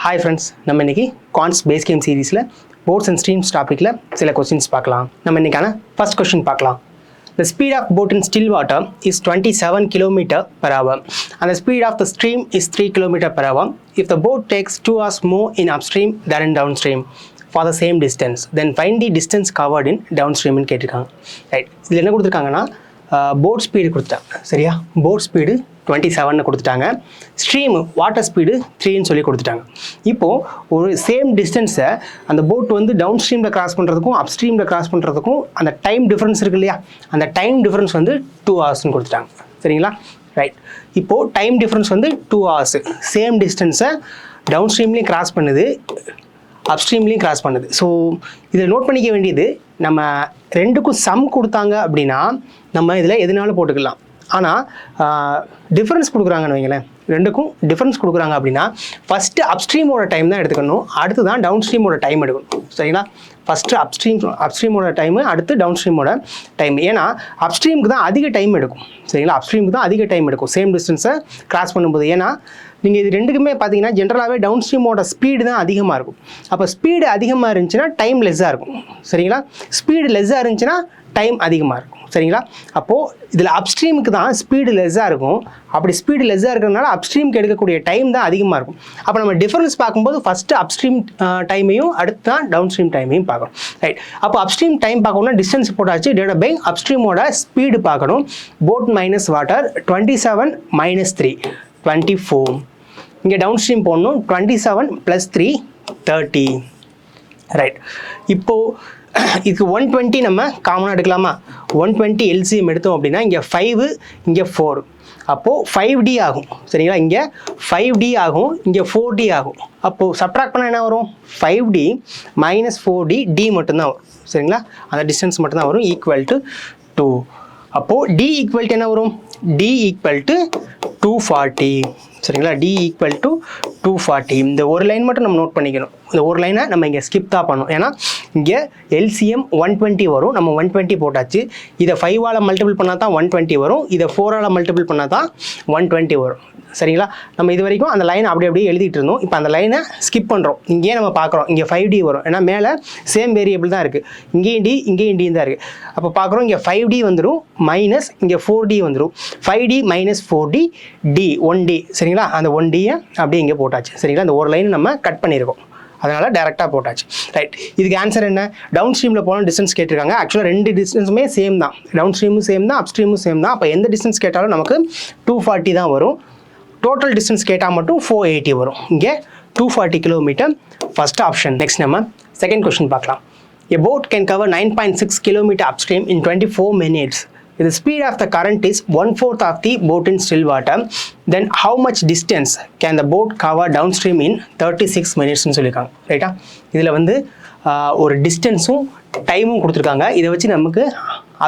Hi friends, நம்ம இன்னைக்கு cons base game சீரிஸில் போட்ஸ் அண்ட் ஸ்ட்ரீம்ஸ் டாப்பிக்கில் சில கொஸ்டின்ஸ் பார்க்கலாம். நம்ம இன்னைக்கான ஃபர்ஸ்ட் கொஸ்டின் பார்க்கலாம். The speed of boat in still water is 27 km per hour and the speed of the stream is 3 km per hour. If the boat takes 2 hours more in upstream than in downstream for the same distance, then find the distance covered in downstream ன்னு கேட்டிருக்காங்க. Right, இதில் என்ன கொடுத்துருக்காங்கன்னா boat speed கொடுத்துட்டாங்க. சரியா, boat speed 27 கொடுத்துட்டாங்க, stream water speed 3ன்னு சொல்லி கொடுத்துட்டாங்க. இப்போது ஒரு சேம் டிஸ்டன்ஸை அந்த போட் வந்து டவுன் ஸ்ட்ரீமில் கிராஸ் பண்ணுறதுக்கும் அப் ஸ்ட்ரீமில் கிராஸ் பண்ணுறதுக்கும் அந்த டைம் டிஃப்ரென்ஸ் இருக்கு இல்லையா, அந்த டைம் டிஃப்ரென்ஸ் வந்து 2 ஹவர்ஸ்ன்னு கொடுத்துட்டாங்க. சரிங்களா, ரைட். இப்போது டைம் டிஃப்ரென்ஸ் வந்து 2 ஹவர்ஸ், சேம் டிஸ்டன்ஸை டவுன் ஸ்ட்ரீம்லேயும் கிராஸ் பண்ணுது, அப்ஸ்ட்ரீம்லேயும் கிராஸ் பண்ணுது. ஸோ இதில் நோட் பண்ணிக்க வேண்டியது, நம்ம ரெண்டுக்கும் சம் கொடுத்தாங்க அப்படின்னா நம்ம இதில் எதுனாலும் போட்டுக்கலாம். ஆனால் டிஃப்ரென்ஸ் கொடுக்குறாங்கன்னு வைங்களேன், ரெண்டுக்கும் டிஃப்ரென்ஸ் கொடுக்குறாங்க அப்படின்னா ஃபஸ்ட்டு அப்ஸ்ட்ரீமோட டைம் தான் எடுத்துக்கணும், அடுத்து தான் டவுன் ஸ்ட்ரீமோட டைம் எடுக்கணும். சரிங்களா, ஃபஸ்ட்டு அப்ஸ்ட்ரீமோட டைமு, அடுத்து டவுன் ஸ்ட்ரீமோட டைம். ஏன்னா அப்ஸ்ட்ரீமுக்கு தான் அதிக டைம் எடுக்கும். சரிங்களா, அப்ஸ்ட்ரீமுக்கு தான் அதிக டைம் எடுக்கும் சேம் டிஸ்டன்ஸை கிராஸ் பண்ணும்போது. ஏன்னா நீங்கள் இது ரெண்டுக்குமே பார்த்தீங்கன்னா ஜென்ரலாகவே டவுன் ஸ்ட்ரீமோட ஸ்பீடு தான் அதிகமாக இருக்கும். அப்போ ஸ்பீடு அதிகமாக இருந்துச்சுன்னா டைம் லெஸ்ஸாக இருக்கும். சரிங்களா, ஸ்பீடு லெஸ்ஸாக இருந்துச்சுன்னா டைம் அதிகமாக இருக்கும். சரிங்களா, அப்போது இதில் அப்ஸ்ட்ரீமுக்கு தான் ஸ்பீடு லெஸ்ஸாக இருக்கும். அப்படி ஸ்பீடு லெஸ்ஸாக இருக்கிறதுனால அப்ஸ்ட்ரீமுக்கு எடுக்கக்கூடிய டைம் தான் அதிகமாக இருக்கும். அப்போ நம்ம டிஃபரன்ஸ் பார்க்கும்போது ஃபஸ்ட்டு அப்ஸ்ட்ரீம் டைமையும் அடுத்து தான் டவுன் ஸ்ட்ரீம் டைமையும் பார்க்கணும். ரைட், அப்போ அப்ஸ்ட்ரீம் டைம் பார்க்கணும்னா டிஸ்டன்ஸ் போட்டாச்சு, டிவைட் பை அப்ஸ்ட்ரீமோட ஸ்பீடு பார்க்கணும். Boat minus water 27 - 3 24. இங்கே டவுன் ஸ்ட்ரீம் போடணும், 27 + 3 30. ரைட், இப்போது இதுக்கு 120 நம்ம காமனாக எடுக்கலாமா? 120 LCM எடுத்தோம் அப்படின்னா இங்கே 5 இங்கே 4, அப்போது 5D ஆகும். சரிங்களா, இங்கே 5D ஆகும், இங்கே 4D ஆகும். அப்போது சப்ட்ராக்ட் பண்ணால் என்ன வரும்? 5D - 4D, D மட்டும்தான் வரும். சரிங்களா, அந்த டிஸ்டன்ஸ் மட்டும்தான் வரும், ஈக்குவல் டு 2. அப்போது D ஈக்குவல் டு என்ன வரும்? D equal to 240. சரிங்களா, D ஈக்குவல் டு 240. இந்த ஒரு லைன் மட்டும் நம்ம நோட் பண்ணிக்கணும். இந்த ஒரு லைனை நம்ம இங்கே ஸ்கிப் தான் பண்ணணும். ஏன்னா இங்கே LCM 120 வரும், நம்ம 120 போட்டாச்சு. இதை 5ஆல் மல்டிபிள் பண்ணால் தான் 120 வரும், இதை 4ஆல் மல்டிபிள் பண்ணால் தான் 120 வரும். சரிங்களா, நம்ம இது வரைக்கும் அந்த லைனை அப்படியே எழுதிட்டு இருந்தோம். இப்போ அந்த லைனை ஸ்கிப் பண்ணுறோம். இங்கேயே நம்ம பார்க்குறோம், இங்கே 5D வரும். ஏன்னா மேலே சேம் வேரியபிள் தான் இருக்குது, இங்கேயும் D இங்கேயும் D தான் இருக்குது. அப்போ பார்க்குறோம், இங்கே 5D வந்துடும், மைனஸ் இங்கே 4D வந்துடும். 5D - 4D D 1D. சரிங்களா, அந்த 1Dயை அப்படியே இங்கே போட்டாச்சு. சரிங்களா, அந்த ஒரு லைன் நம்ம கட் பண்ணியிருக்கோம், அதனால் டேரெக்டாக போட்டாச்சு. ரைட், இதுக்கு ஆன்சர் என்ன? டவுன் ஸ்ட்ரீமில் போன டிஸ்டன்ஸ் கேட்டிருக்காங்க. ஆக்சுவலாக ரெண்டு டிஸ்டன்ஸுமே சேம் தான், டவுன் ஸ்ட்ரீமும் சேம் தான், அப் ஸ்ட்ரீமும் சேம் தான். அப்போ எந்த டிஸ்டன்ஸ் கேட்டாலும் நமக்கு 240 தான் வரும். டோட்டல் டிஸ்டன்ஸ் கேட்டால் மட்டும் 480 வரும். இங்கே 240 கிலோமீட்டர் ஃபர்ஸ்ட் ஆப்ஷன். நெக்ஸ்ட் நம்ம செகண்ட் கொஸ்டின் பார்க்கலாம். A boat can cover 9.6 km upstream in 24 minutes. If the speed of the current is 1/4 of the boat in still water, then how much distance can the boat cover downstream in 36 minutes ன்னு சொல்லியிருக்காங்க. ரைட்டா, இதில் வந்து ஒரு டிஸ்டன்ஸும் டைமும் கொடுத்துருக்காங்க. இதை வச்சு நமக்கு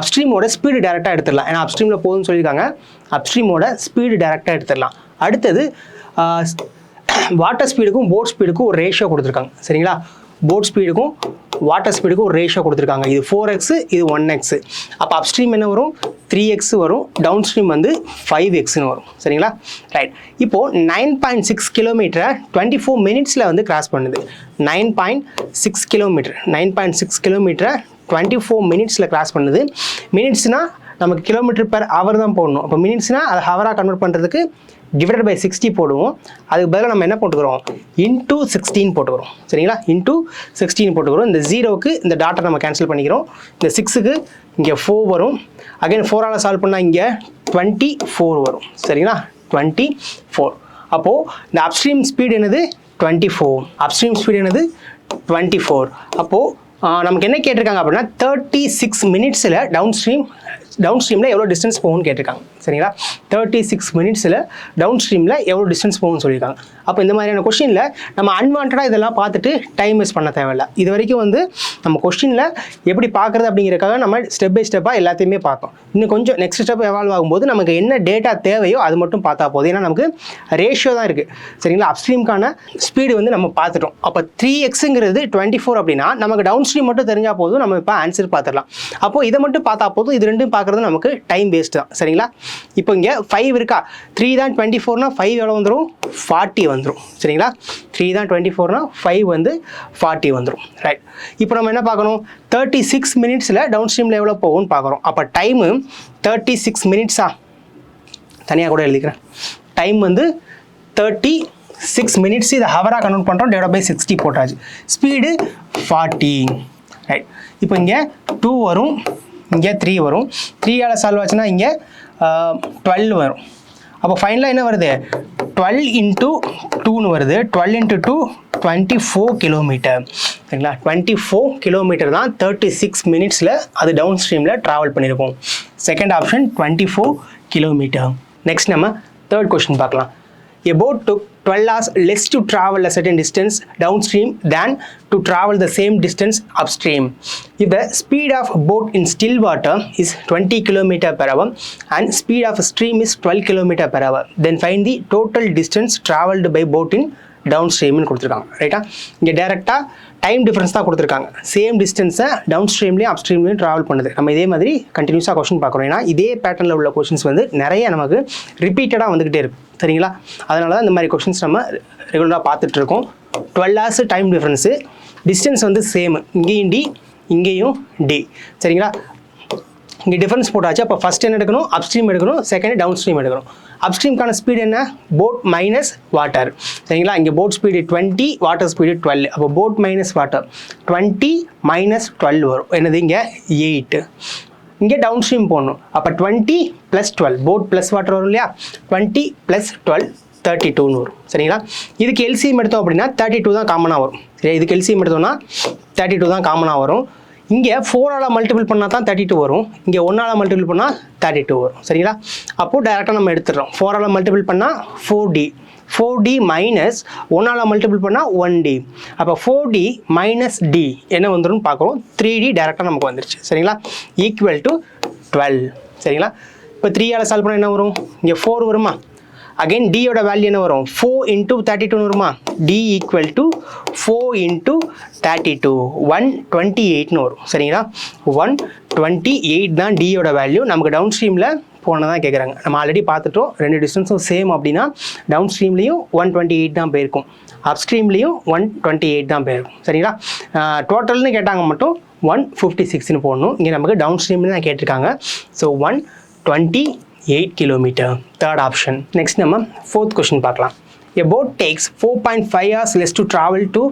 அப்ஸ்ட்ரீமோட ஸ்பீடு டேரெக்டாக எடுத்துடலாம். ஏன்னா அப்ஸ்ட்ரீமில் போகுதுன்னு சொல்லியிருக்காங்க, அப்ஸ்ட்ரீமோட ஸ்பீடு டேரெக்டாக எடுத்துடலாம். அடுத்தது வாட்டர் ஸ்பீடுக்கும் போட் ஸ்பீடுக்கும் ஒரு ரேஷியோ கொடுத்துருக்காங்க. சரிங்களா, போட் ஸ்பீடுக்கும் வாட்டர் ஸ்பீடுக்கும் ஒரு ரேஷியோ கொடுத்துருக்காங்க. இது 4x, இது 1x. அப்போ அப்ஸ்ட்ரீம் என்ன வரும்? 3x வரும், டவுன் ஸ்ட்ரீம் வந்து 5xன்னு வரும். சரிங்களா, ரைட். இப்போது 9.6 கிலோமீட்டரை 24 மினிட்ஸில் வந்து கிராஸ் பண்ணுது. 9.6 கிலோமீட்டர் 24 மினிட்ஸில் கிராஸ் பண்ணுது. மினிட்ஸ்னால் நமக்கு கிலோமீட்டர் பெர் ஹவர் தான் போடணும். அப்போ மினிட்ஸ்னால் அதை ஹவராக கன்வெர்ட் பண்ணுறதுக்கு டிவைடட் பை 60 போடுவோம். அதுக்கு பதிலாக நம்ம என்ன போட்டுக்கிறோம்? இன்டூ 16 போட்டுக்கிறோம். சரிங்களா, இன்டூ 16 போட்டுக்கிறோம். இந்த 0க்கு இந்த டாட்டை நம்ம கேன்சல் பண்ணிக்கிறோம். இந்த 6க்கு இங்கே 4 வரும். அகைன் 4ஆல் சால்வ் பண்ணால் இங்கே 24 வரும். சரிங்களா, 24. அப்போது இந்த அப்ஸ்ட்ரீம் ஸ்பீடு என்னது? 24. அப்ஸ்ட்ரீம் ஸ்பீடு என்னது? 24. அப்போது நமக்கு என்ன கேட்டிருக்காங்க அப்படின்னா 36 மினிட்ஸில் டவுன் ஸ்ட்ரீமில் எவ்வளோ டிஸ்டன்ஸ் போகும்னு கேட்டிருக்காங்க. சரிங்களா, 36 மினிட்ஸில் டவுன் ஸ்ட்ரீமில் எவ்வளோ டிஸ்டன்ஸ் போகும்னு சொல்லியிருக்காங்க. அப்போ இந்த மாதிரியான கொஸ்டினில் நம்ம அன்வான்டாக இதெல்லாம் பார்த்துட்டு டைம் வேஸ்ட் பண்ண தேவையில்லை. இது வரைக்கும் வந்து நம்ம கொஸ்டினில் எப்படி பார்க்குறது அப்படிங்கிறக்காக நம்ம ஸ்டெப் பை ஸ்டெப்பாக எல்லாத்தையுமே பார்த்தோம். இன்னும் கொஞ்சம் நெக்ஸ்ட் ஸ்டெப் எவால்வ் ஆகும்போது நமக்கு என்ன டேட்டா தேவையோ அது மட்டும் பார்த்தா போதும். ஏன்னா நமக்கு ரேஷியோ தான் இருக்குது. சரிங்களா, அப்ஸ்ட்ரீமுக்கான ஸ்பீடு வந்து நம்ம பார்த்துட்டோம். அப்போ 3xங்கிறது 24 அப்படின்னா நமக்கு டவுன் ஸ்ட்ரீம் மட்டும் தெரிஞ்சால் போதும், நம்ம இப்போ ஆன்சர் பார்த்துடலாம். அப்போது இதை மட்டும் பார்த்தா போதும், இது ரெண்டும் பார்க்குறது நமக்கு டைம் வேஸ்ட் தான் சரிங்களா. இப்போ இங்கே 5 இருக்கா, 3 தான் 24னா 5 எவ்வளோ வந்துடும், 40 வந்துடும் சரிங்களா. 3 தான் 24னா 5 வந்து 40 வந்துடும் ரைட். இப்போ நம்ம என்ன பார்க்கணும், 36 மினிட்ஸில் டவுன் ஸ்ட்ரீமில் எவ்வளோ போகும்னு பார்க்குறோம். அப்போ டைமு 36 மினிட்ஸா, தனியாக கூட எழுதிக்கிறேன். டைம் வந்து 36 மினிட்ஸ், இதை ஹவராக கன்வெர்ட் பண்ணுறோம், டிவைட் பை 60 போட்டாச்சு. Speed 40 right. இப்போ இங்கே 2 வரும், இங்கே 3 வரும், 3ஆல் சால்வ் ஆச்சுன்னா இங்கே 12 வரும். அப்போ ஃபைனலாக என்ன வருது, 12 இன்ட்டு 2ன்னு வருது. 12 இன்ட்டு 2 24 கிலோமீட்டர் சரிங்களா. 24 கிலோமீட்டர் தான் 36 மினிட்ஸில் அது டவுன் ஸ்ட்ரீமில் ட்ராவல் பண்ணியிருக்கோம். Second option 24 kilometre. நெக்ஸ்ட் நம்ம தேர்ட் கொஸ்டின் பார்க்கலாம். A boat took 12 hours less to travel a certain distance downstream than to travel the same distance upstream. If the speed of boat in still water is 20 km per hour and speed of stream is 12 km per hour, then find the total distance traveled by boat in டவுன்ஸ்ட்ரீம்னு கொடுத்துருக்காங்க ரைட்டா. இங்கே டேரெக்டாக time difference தான் கொடுத்துருக்காங்க. Same டிஸ்டன்ஸை down ஸ்ட்ரீம்லேயும் அப் ஸ்ட்ரீம்லேயும் travel பண்ணுது. நம்ம இதே மாதிரி கண்டினியூஸாக கொஸ்டின் பார்க்குறோம். ஏன்னா இதே பேட்டர்னில் உள்ள கொஸ்டின்ஸ் வந்து நிறைய நமக்கு ரிப்பீட்டடாக வந்துக்கிட்டே இருக்கும் சரிங்களா. அதனால தான் இந்த மாதிரி கொஸ்டின்ஸ் நம்ம ரெகுலராக பார்த்துட்ருக்கோம். 12 hours டைம் டிஃப்ரென்ஸு, டிஸ்டன்ஸ் வந்து சேம், இங்கேயும் டி இங்கேயும் டி சரிங்களா. இங்கே டிஃபரன்ஸ் போட்டாச்சு. அப்போ ஃபஸ்ட் என்ன எடுக்கணும், அப் ஸ்ட்ரீம் எடுக்கணும், செகண்ட் டவுன் ஸ்ட்ரீம் எடுக்கணும். அப் ஸ்ட்ரீம்கான ஸ்பீடு என்ன, போட் மைனஸ் வாட்டர் சரிங்களா. இங்கே போட் ஸ்பீடு 20, வாட்டர் ஸ்பீடு 12. அப்போ போட் மைனஸ் வாட்டர் 20 மைனஸ் 12 வரும். என்னது இங்கே 8. இங்கே டவுன் ஸ்ட்ரீம் போடணும். அப்போ 20 + 12, போட் ப்ளஸ் வாட்டர் வரும் இல்லையா. 20 + 12 32ன்னு வரும் சரிங்களா. இதுக்கு எல்சிஎம் எடுத்தோம் அப்படின்னா 32 தான் காமனாக வரும் சரி. இதுக்கு எல்சிஎம் எடுத்தோம்னா 32 தான் காமனாக வரும். இங்கே 4ஆல் மல்டிபிள் பண்ணால் தான் 32 வரும், இங்கே 1ஆல் மல்டிபிள் பண்ணால் 32 வரும் சரிங்களா. அப்போது டேரெக்டாக நம்ம எடுத்துடுறோம். 4ஆல் மல்டிபிள் பண்ணால் 4D, 4D மைனஸ் 1ஆல் மல்டிபிள் பண்ணால் 1D. அப்போ 4D மைனஸ் D என்ன வந்துடும் பார்க்குறோம். 3D டேரெக்டாக நமக்கு வந்துருச்சு சரிங்களா. ஈக்குவல் டு 12 சரிங்களா. இப்போ 3ஆல் சால்வ் பண்ணால் என்ன வரும், இங்கே 4 வருமா. அகைன் டியோட வேல்யூ என்ன வரும், 4 இன்ட்டு 32 வருமா. டி ஈக்குவல் டு 4 இன்ட்டு 32 128ன்னு வரும் சரிங்களா. 128 தான் டியோட வேல்யூ. நமக்கு டவுன் ஸ்ட்ரீமில் போனதான் கேட்குறாங்க. நம்ம ஆல்ரெடி பார்த்துட்டோம், ரெண்டு டிஸ்டன்ஸும் சேம் அப்படின்னா டவுன் ஸ்ட்ரீம்லேயும் 128 தான் போயிருக்கும், அப் ஸ்ட்ரீம்லேயும் 128 தான் போயிருக்கும் சரிங்களா. டோட்டல்னு கேட்டாங்க மட்டும் 156ன்னு போடணும். இங்கே நமக்கு டவுன் ஸ்ட்ரீம்னு தான் கேட்டிருக்காங்க. So 128 kilometre, third option. Next நம்ம ஃபோர்த் கொஸ்டின் பார்க்கலாம். A boat takes 4.5 hours less to travel to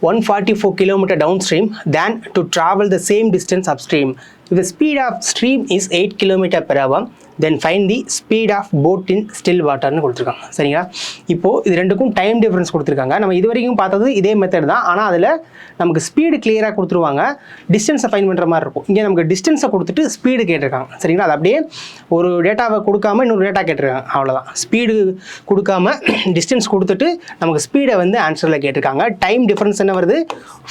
144 km downstream than to travel the same distance upstream. If the speed of stream is 8 km per hour, then find the speed of boat in still waterன்னு கொடுத்துருக்காங்க சரிங்களா. இப்போது இது ரெண்டுக்கும் time difference கொடுத்துருக்காங்க. நம்ம இது வரைக்கும் பார்த்தது இதே மெத்தட் தான், ஆனால் அதில் நமக்கு ஸ்பீடு கிளியராக கொடுத்துருவாங்க, டிஸ்டன்ஸை ஃபைன் பண்ணுற மாதிரி இருக்கும். இங்கே நமக்கு டிஸ்டன்ஸை கொடுத்துட்டு ஸ்பீடு கேட்டிருக்காங்க சரிங்களா. அது அப்படியே ஒரு டேட்டாவை கொடுக்காம இன்னொரு டேட்டா கேட்டிருக்காங்க, அவ்வளோதான். ஸ்பீடு கொடுக்காம டிஸ்டன்ஸ் கொடுத்துட்டு நமக்கு ஸ்பீடை வந்து ஆன்சரில் கேட்டிருக்காங்க. டைம் டிஃப்ரென்ஸ் என்ன வருது,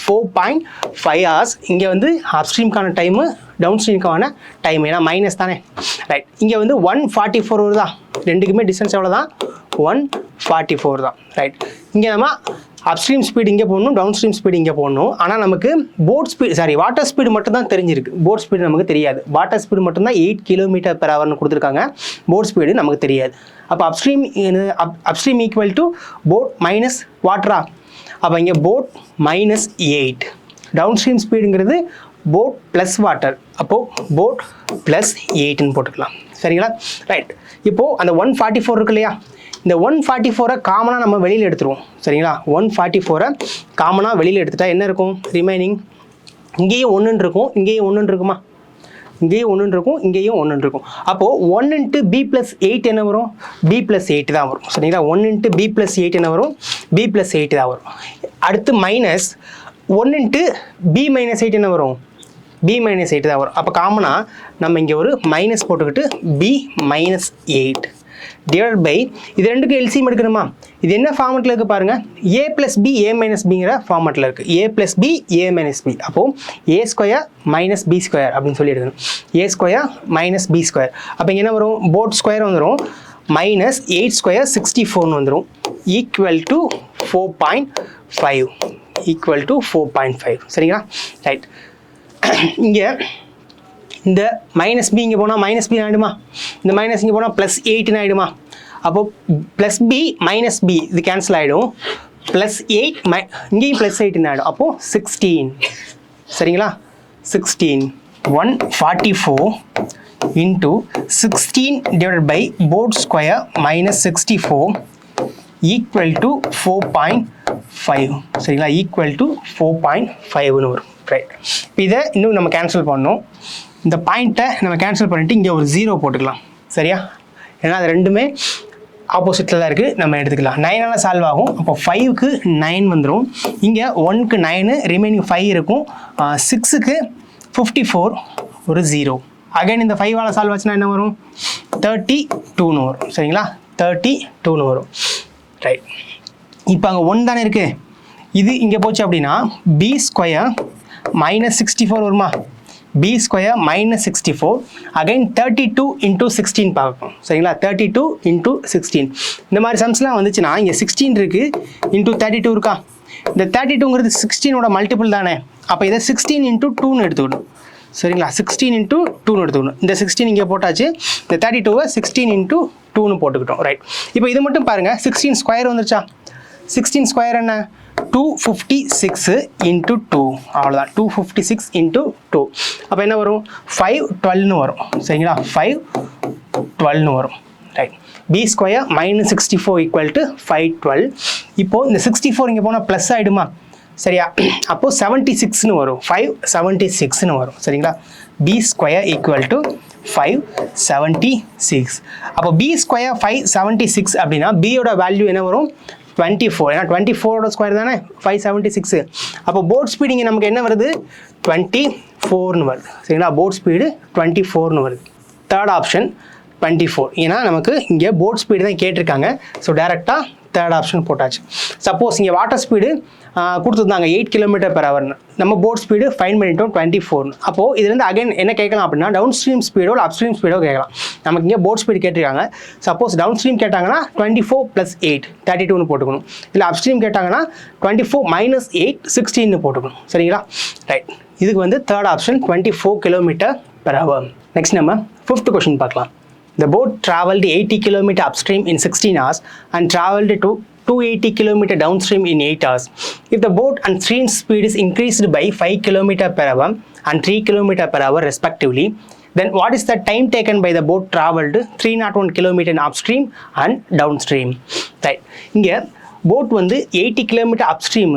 4.5 hours. இங்கே வந்து அப் ஸ்ட்ரீம்கான டைமு, டவுன் ஸ்ட்ரீம்க்கான டைம், ஏன்னா மைனஸ் தானே ரைட். இங்கே வந்து 144 வருதா, ரெண்டுக்குமே டிஸ்டன்ஸ் எவ்வளோ தான், 144 தான் ரைட். இங்கே நம்ம அப்ஸ்ட்ரீம் ஸ்பீடு இங்கே போடணும், டவுன் ஸ்ட்ரீம் ஸ்பீடு இங்கே போடணும். ஆனால் நமக்கு போட் ஸ்பீடு வாட்டர் ஸ்பீடு மட்டும் தான் தெரிஞ்சிருக்கு, போட் ஸ்பீடு நமக்கு தெரியாது. வாட்டர் ஸ்பீடு மட்டும்தான் 8 km/h கொடுத்துருக்காங்க, போட் ஸ்பீடு நமக்கு தெரியாது. அப்போ upstream equal to boat minus வாட்டரா. அப்போ இங்கே போட் மைனஸ் 8, டவுன் ஸ்ட்ரீம் ஸ்பீடுங்கிறது போட் ப்ளஸ் வாட்டர், அப்போது போட் ப்ளஸ் 8ன்னு போட்டுக்கலாம் சரிங்களா ரைட். இப்போது அந்த 144 இருக்கு இல்லையா, இந்த 144 காமனாக நம்ம வெளியில் எடுத்துருவோம் சரிங்களா. 144 காமனாக வெளியில் எடுத்துட்டா என்ன இருக்கும், ரிமைனிங் இங்கேயும் 1 இருக்கும், இங்கேயும் 1 இருக்குமா, இங்கேயும் 1 இருக்கும், இங்கேயும் 1 இருக்கும். அப்போது 1 × B+8 என்ன வரும், B+8 தான் வரும் சரிங்களா. 1 × B+8 என்ன வரும், B+8 தான் வரும். அடுத்து மைனஸ் 1 × B-8 என்ன வரும், B-8 தான் வரும். அப்போ காமனாக நம்ம இங்கே ஒரு மைனஸ் போட்டுக்கிட்டு B-8 டிவைட் பை, இது ரெண்டுக்கும் எல்சிஎம் எடுக்கணுமா. இது என்ன ஃபார்மெட்டில் இருக்குது பாருங்கள், A + B A-Bங்கிற ஃபார்மெட்டில் இருக்குது. A + B A-B, அப்போது A² - B² அப்படின்னு சொல்லி எடுக்கணும். A² - B². அப்போ இங்கே என்ன வரும், போட் ஸ்கொயர் வந்துடும், -8² 64ன்னு வந்துடும், ஈக்குவல் டு 4.5, ஈக்குவல் டு 4.5 சரிங்களா ரைட். இங்கே இந்த மைனஸ் பி இங்கே போனால் மைனஸ் பி ஆகிடுமா, இந்த மைனஸ் இங்கே போனால் ப்ளஸ் 8 ஆகிடுமா. அப்போது ப்ளஸ் பி மைனஸ் பி இது கேன்சல் ஆகிடும். ப்ளஸ் 8 இங்கேயும் ப்ளஸ் 8 ஆகிடும். அப்போது 16 சரிங்களா. 16 144 into 16 divided by board square minus 64 equal to 4.5 சரிங்களா. equal to 4.5 வரும். ரைட், இதை இன்னும் நம்ம கேன்சல் பண்ணணும். இந்த பாயிண்ட்டை நம்ம கேன்சல் பண்ணிவிட்டு இங்கே ஒரு 0 போட்டுக்கலாம் சரியா. ஏன்னா அது ரெண்டுமே ஆப்போசிட்டில் தான் இருக்குது, நம்ம எடுத்துக்கலாம். 9 சால்வ் ஆகும். அப்போ 5க்கு 9 வந்துடும். இங்கே 1க்கு 9 ரிமைனிங் 5 இருக்கும். 6க்கு 54 ஒரு 0. அகைன் இந்த 5ஆல் சால்வ் ஆச்சுன்னா என்ன வரும், 32ன்னு வரும் சரிங்களா. 32ன்னு வரும். ரைட், இப்போ அங்கே 1 தானே இருக்குது, இது இங்கே போச்சு அப்படின்னா பி ஸ்கொயர் மைனஸ் 64 வருமா. B square minus 64 again 32 into 16 பார்க்கணும் சரிங்களா. 32 இன்ட்டு 16 இந்த மாதிரி சம்ஸ்லாம் வந்துச்சுன்னா இங்கே 16 இருக்குது இன்ட்டு 32 இருக்கா. இந்த 32ங்கிறது 16ஓட மல்டிபிள் தானே. அப்போ இதை 16 இன்ட்டு 2ன்னு எடுத்துக்கணும் சரிங்களா. 16 இன்ட்டு 2ன்னு எடுத்துக்கணும். இந்த 16 இங்கே போட்டாச்சு. இந்த 32வை 16 இன்ட்டு 2ன்னு போட்டுக்கிட்டோம். ரைட், இப்போ இது மட்டும் பாருங்கள். 16 ஸ்கொயர் வந்துருச்சா. 16 ஸ்கொயர் என்ன, 256 இன்ட்டு 2 அவ்வளோதான். 256 இன்ட்டு 2 அப்போ என்ன வரும், 512ன்னு வரும் சரிங்களா. 512ன்னு வரும். Right, B square minus 64 equal to 512. இப்போது இந்த 64 இங்கே போனால் ப்ளஸ் ஆகிடுமா சரியா. அப்போது 76ன்னு வரும். 576ன்னு வரும் சரிங்களா. B square equal to 576. அப்போ பி ஸ்கொயர் 576 அப்படின்னா பியோட வேல்யூ என்ன வரும், 24. ஏன்னா 24ஓட ஸ்கொயர் தானே 576. அப்போ போர்ட் ஸ்பீடு இங்கே நமக்கு என்ன வருது, 24ன்னு வருது சரிங்களா. போர்ட் ஸ்பீடு 24ன்னு வருது. Third option 24. ஏன்னா நமக்கு இங்கே போர்ட் ஸ்பீடு தான் கேட்டிருக்காங்க. ஸோ டேரெக்டாக தேர்ட் ஆப்ஷன் போட்டாச்சு. சப்போஸ் இங்கே வாட்டர் ஸ்பீடு கொடுத்துருந்தாங்க 8 km/h, நம்ம போர்ட் ஸ்பீடு ஃபைன் பண்ணிட்டோம் 24. அப்போது இதுலேருந்து அகைன் என்ன கேட்கலாம் அப்படின்னா டவுன் ஸ்ட்ரீம் ஸ்பீடோ இல்லை அப்ஸ்ட்ரீம் ஸ்பீடோ கேட்கலாம். நமக்கு இங்கே போர்ட் ஸ்பீடு கேட்டிருக்காங்க. சப்போஸ் டவுன் ஸ்ட்ரீம் கேட்டாங்கன்னா 24 + 8 32ன்னு போட்டுக்கணும். இல்லை அப்ஸ்ட்ரீம் கேட்டாங்கன்னா 24 - 8 16ன்னு போட்டுக்கணும் சரிங்களா. ரைட், இதுக்கு வந்து தேர்ட் ஆப்ஷன் 24 km/h. நெக்ஸ்ட் நம்ம 5th கொஸ்டின் பார்க்கலாம். The boat traveled 80 km upstream in 16 hours and traveled to 280 km downstream in 8 hours. If the boat and stream speed is increased by 5 km/h and 3 km/h respectively, then what is the time taken by the boat traveled 301 km in upstream and downstream? Right. இங்கே boat வந்து 80 km upstream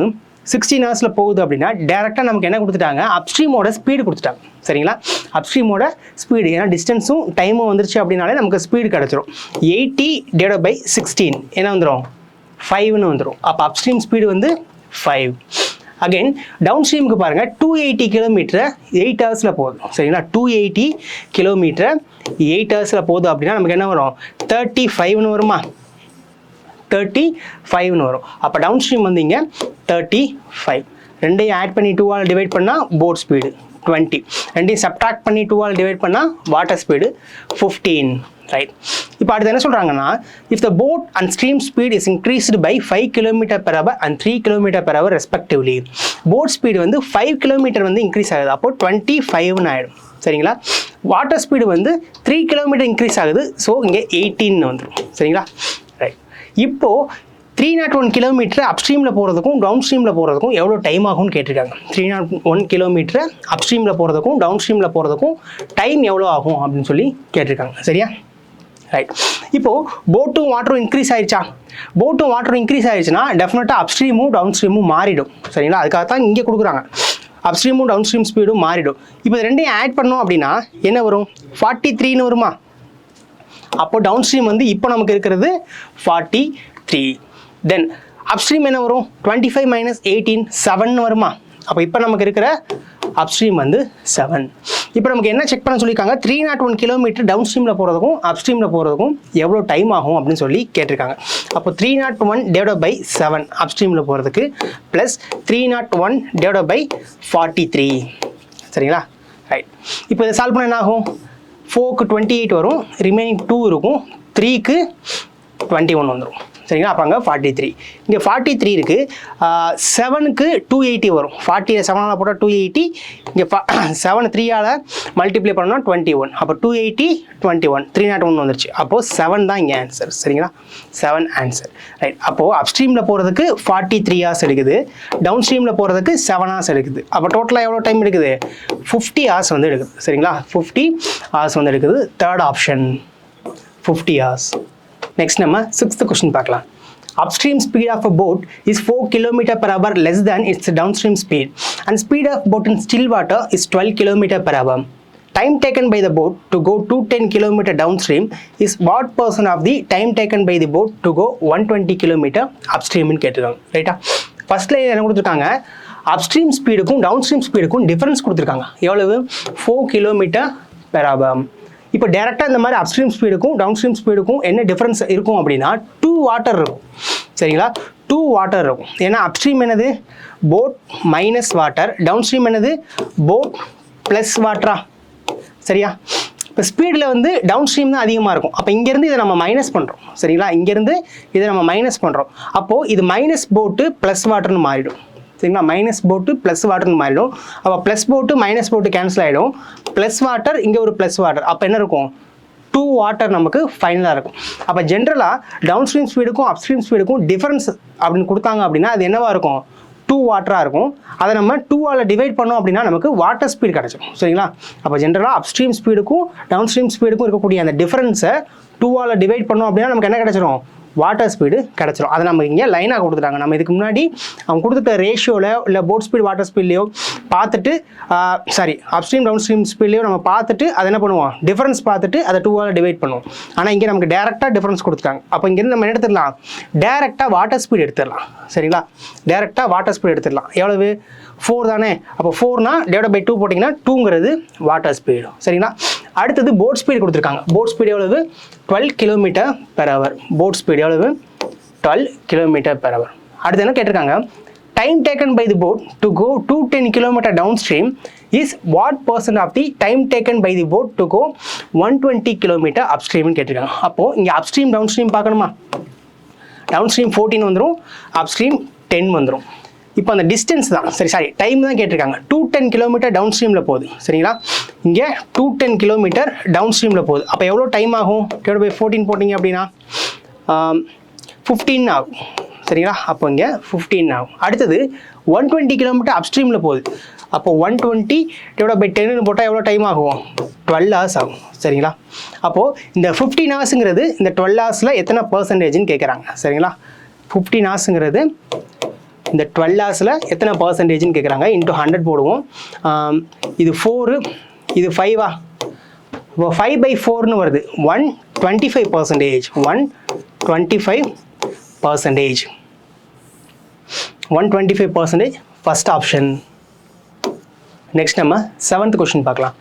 16 ஹவர்ஸில் போகுது அப்படின்னா டேரெக்டாக நமக்கு என்ன கொடுத்துட்டாங்க, அப்ஸ்ட்ரீமோட speed கொடுத்துட்டாங்க சரிங்களா. அப்ஸ்ட்ரீமோட ஸ்பீடு, ஏன்னா டிஸ்டன்ஸும் டைமும் வந்துருச்சு அப்படின்னாலே நமக்கு ஸ்பீடு கிடச்சிரும். 80 / 16 என்ன வந்துடும், 5ன்னு வந்துடும். அப்போ அப்ஸ்ட்ரீம் ஸ்பீடு வந்து 5. அகைன் டவுன் ஸ்ட்ரீமுக்கு பாருங்கள் 280 km 8 ஹவர்ஸில் போகுது சரிங்களா. 280 km 8 ஹவர்ஸில் போகுது அப்படின்னா நமக்கு என்ன வரும், 35ன்னு வருமா. 35ன்னு வரும். அப்போ டவுன் ஸ்ட்ரீம் வந்து இங்கே 35. ரெண்டையும் ஆட் பண்ணி 2ஆல் டிவைட் பண்ணால் போட் ஸ்பீடு 20. ரெண்டையும் சப்ட்ராக்ட் பண்ணி 2ஆல் டிவைட் பண்ணால் வாட்டர் ஸ்பீடு 15. ரைட், இப்போ அடுத்து என்ன சொல்கிறாங்கன்னா, if the boat and stream speed is increased by 5 km/h and 3 km/h respectively. Boat speed வந்து 5 km வந்து இன்க்ரீஸ் ஆகுது. அப்போ 25ன்னு ஆகிடும் சரிங்களா. வாட்டர் ஸ்பீடு வந்து 3 km இன்க்ரீஸ் ஆகுது. ஸோ இங்கே 18ன்னு வந்துடும் சரிங்களா. ரைட், இப்போது 301 km அப்ஸ்ட்ரீமில் போகிறதுக்கும் டவுன் ஸ்ட்ரீமில் போகிறதுக்கும் எவ்வளோ டைம் ஆகும்னு கேட்டிருக்காங்க. 301 km அப்ஸ்ட்ரீமில் போகிறதுக்கும் டவுன் ஸ்ட்ரீமில் போகிறதுக்கும் டைம் எவ்வளோ ஆகும் அப்படின்னு சொல்லி கேட்டிருக்காங்க சரியா. ரைட், இப்போது போட்டும் வாட்டரும் இன்க்ரீஸ் ஆயிடுச்சா. போட்டும் வாட்டரும் இன்க்ரீஸ் ஆயிடுச்சுன்னா டெஃபினட்டாக அப்ஸ்ட்ரீமும் டவுன் ஸ்ட்ரீமும் மாறிடும் சரிங்களா. அதுக்காகத்தான் இங்கே கொடுக்குறாங்க, அப்ஸ்ட்ரீமும் டவுன் ஸ்ட்ரீம் ஸ்பீடும் மாறிடும். இப்போ ரெண்டையும் ஆட் பண்ணோம் அப்படின்னா என்ன வரும், 43ன்னு வருமா. அப்போ டவுன் ஸ்ட்ரீம் வந்து இப்போ நமக்கு இருக்கிறது 43. தென் அப்ஸ்ட்ரீம் என்ன வரும், 25 - 18 7ன்னு வருமா. அப்போ இப்போ நமக்கு இருக்கிற அப்ஸ்ட்ரீம் வந்து 7. இப்போ நமக்கு என்ன செக் பண்ண சொல்லியிருக்காங்க, 301 km டவுன் ஸ்ட்ரீமில் போகிறதுக்கும் அப்ஸ்ட்ரீமில் போகிறதுக்கும் எவ்வளோ டைம் ஆகும் அப்படின்னு சொல்லி கேட்டிருக்காங்க. அப்போ 301 / 7 அப்ஸ்ட்ரீமில் போகிறதுக்கு ப்ளஸ் 301 / 43 சரிங்களா. ரைட், இப்போ இதை சால்வ் பண்ண என்ன ஆகும், 4க்கு 28 வரும், ரிமைனிங் 2 இருக்கும், 3க்கு 21 வந்துடும் சரிங்களா? அப்போ அங்கே 43. இங்கே 43 இருக்குது. 7க்கு 280 வரும். 40 7ஆல் போட்டால் 280. இங்கே 7 3ஆல் மல்டிப்ளை பண்ணோம்னா 21. அப்போ 280 21 301 வந்துருச்சு. அப்போது 7 தான் இங்கே ஆன்சர். சரிங்களா? 7 ஆன்சர். ரைட். அப்போது அப்ஸ்ட்ரீமில் போகிறதுக்கு 43 hours எடுக்குது, டவுன் ஸ்ட்ரீமில் போகிறதுக்கு 7 hours எடுக்குது. அப்போ டோட்டலாக எவ்வளோ டைம் எடுக்குது? 50 hours வந்து எடுக்குது. சரிங்களா? 50 hours வந்து எடுக்குது. Third option 50 hours. Next நம்ம 6th question பார்க்கலாம். Upstream speed of a boat is 4 km/h less than its downstream speed and speed of boat in still water is 12 km/h. Time taken by the boat to go 210 km downstream is what percent of the time taken by the boat to go 120 km upstream ன்னு கேட்டிருக்காங்க. ரைட்டா? ஃபர்ஸ்ட்ல என்ன கொடுத்துருக்காங்க? Upstream ஸ்பீடுக்கும் downstream ஸ்பீடுக்கும் difference கொடுத்துருக்காங்க. எவ்வளவு? 4 km/h. இப்போ டேரெக்டாக இந்த மாதிரி அப்ஸ்ட்ரீம் ஸ்பீடுக்கும் டவுன்ஸ்ட்ரீம் ஸ்பீடுக்கும் என்ன டிஃப்ரென்ஸ் இருக்கும் அப்படின்னா 2 வாட்டர் இருக்கும். சரிங்களா? 2 வாட்டர் இருக்கும். ஏன்னா அப்ஸ்ட்ரீம் என்னது? போட் மைனஸ் வாட்டர், டவுன்ஸ்ட்ரீம் என்னது? போட் ப்ளஸ் வாட்டரா? சரியா? இப்போ ஸ்பீடில் வந்து டவுன்ஸ்ட்ரீம் தான் அதிகமாக இருக்கும். அப்போ இங்கேருந்து இதை நம்ம மைனஸ் பண்ணுறோம். சரிங்களா? இங்கேருந்து இதை நம்ம மைனஸ் பண்ணுறோம். அப்போது இது மைனஸ் போட்டு ப்ளஸ் வாட்டர்னு மாறிடும். சரிங்களா? மைனஸ் போட்டு ப்ளஸ் வாட்டர்னு மாறிடும். அப்போ ப்ளஸ் போட்டு மைனஸ் போட்டு கேன்சல் ஆகிடும். ப்ளஸ் வாட்டர் இங்கே ஒரு ப்ளஸ் வாட்டர். அப்போ என்ன இருக்கும்? 2 வாட்டர் நமக்கு ஃபைனலாக இருக்கும். அப்போ ஜென்ரலாக டவுன் ஸ்ட்ரீம் ஸ்பீடுக்கும் அப்ஸ்ட்ரீம் ஸ்பீடுக்கும் டிஃபரன்ஸ் அப்படின்னு கொடுத்தாங்க அப்படின்னா அது என்னவாக இருக்கும்? 2 வாட்டராக இருக்கும். அதை நம்ம 2ஆல் டிவைட் பண்ணோம் அப்படின்னா நமக்கு வாட்டர் ஸ்பீடு கிடச்சிடும். சரிங்களா? அப்போ ஜென்ரலாக அப்ஸ்ட்ரீம் ஸ்பீடுக்கும் டவுன் ஸ்ட்ரீம் ஸ்பீடுக்கும் இருக்கக்கூடிய அந்த டிஃபரன்ஸை 2ஆல் டிவைட் பண்ணோம் அப்படின்னா நமக்கு என்ன கிடச்சிடும்? வாட்டர் ஸ்பீடு கிடச்சிரும். அதை நம்ம இங்கே லைனாக கொடுத்துட்டாங்க. நம்ம இதுக்கு முன்னாடி அவங்க கொடுத்துட்ட ரேஷியோவில் இல்லை போட் ஸ்பீட் வாட்டர் ஸ்பீட்லையோ பார்த்துட்டு அப்ஸ்ட்ரீம் டவுன் ஸ்ட்ரீம் ஸ்பீட்லையோ நம்ம பார்த்துட்டு அதை என்ன பண்ணுவோம்? டிஃபரன்ஸ் பார்த்துட்டு அதை 2ஆல் டிவைட் பண்ணுவோம். ஆனால் இங்கே நமக்கு டேரெக்டாக டிஃபரன்ஸ் கொடுத்துட்டாங்க. அப்போ இங்கேருந்து நம்ம என்ன எடுத்துடலாம்? டேரெக்டாக வாட்டர் ஸ்பீடு எடுத்துடலாம். சரிங்களா? டேரெக்டாக வாட்டர் ஸ்பீடு எடுத்துடலாம். எவ்வளவு? 4 தானே? அப்போ 4னா டிவைட் பை 2 போட்டிங்கன்னா 2ங்கிறது வாட்டர் ஸ்பீடு. சரிங்களா? அடுத்தது போட் ஸ்பீடு கொடுத்துருக்காங்க. போட் ஸ்பீடு எவ்வளவு? 12 km/h. போட் ஸ்பீடு எவ்வளவு? 12 km/h. அடுத்து என்ன கேட்டிருக்காங்க? Time taken by the boat to go 210 km down stream is what percent of the time taken by the boat to go 120 km அப்ஸ்ட்ரீம்னு கேட்டிருக்காங்க. அப்போது இங்கே அப்ஸ்ட்ரீம் டவுன் ஸ்ட்ரீம் பார்க்கணுமா? டவுன் ஸ்ட்ரீம் 14 வந்துடும், அப்ஸ்ட்ரீம் 10 வந்துடும். இப்போ அந்த டிஸ்டன்ஸ் தான் டைம் தான் கேட்டிருக்காங்க. 210 km டவுன் ஸ்ட்ரீமில் போகுது. சரிங்களா? இங்கே 210 km டவுன் ஸ்ட்ரீமில் போகுது. அப்போ எவ்வளோ டைம் ஆகும்? டிவைட் பை 14 போட்டிங்க அப்படின்னா 15 ஆகும். சரிங்களா? அப்போ இங்கே 15 ஆகும். அடுத்தது 120 km அப்ஸ்ட்ரீமில் போகுது. அப்போ 120 டிவைட் பை 10ன்னு போட்டால் எவ்வளோ டைம் ஆகும்? 12 hours ஆகும். சரிங்களா? அப்போது இந்த 15 hoursங்கிறது இந்த 12 hoursல எத்தனை பர்சன்டேஜ்னு கேட்குறாங்க. சரிங்களா? 15 hoursங்கிறது இந்த 12 hoursல எத்தனை பர்சன்டேஜ்னு கேட்குறாங்க. இன்ட்டு 100 போடுவோம். இது 4, இது 5ஆ? இப்போ 5/4ன்னு வருது. 125%. 125% ஃபர்ஸ்ட் ஆப்ஷன். நெக்ஸ்ட் நம்ம 7th question பார்க்கலாம்.